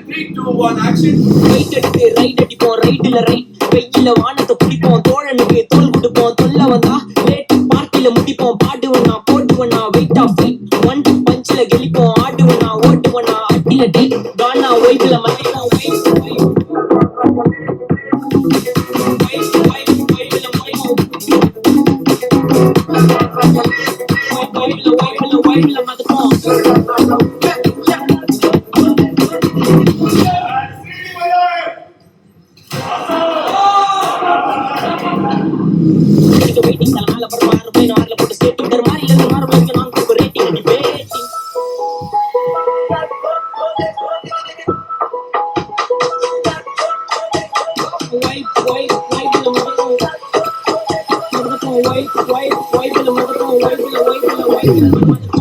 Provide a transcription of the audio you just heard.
Three, two, one, action. Right எடுத்து right அடிப்போம் ரைட்ல ரைட் வெயில வானத்தை பிடிப்போம் தோழனுக்கு தோல் கொடுப்போம் தொல்ல வந்தா லேட்டு பார்ட்டில முடிப்போம் பாடுவனா போட்டுவனா வெயிட் ஆஃப் ஃபைட் ஒன் பஞ்சில கெளிப்போம் ஆடுவனா ஓட்டுவனா அட்டில டைட் கானா ஒய்பில மதிப்போம் ஒய்பில மதிப்போம் வெயிட்டிங் மேல அப்புறம் ஆறு போய் ஆறுல போட்டு ஸ்டேட்டிங் தர மாதிரி இல்லை மாறு வரைக்கும் நான் கொடுக்க ரேட்டிங் அடி வெயிட்டிங் ஒய்பில மதிப்போம்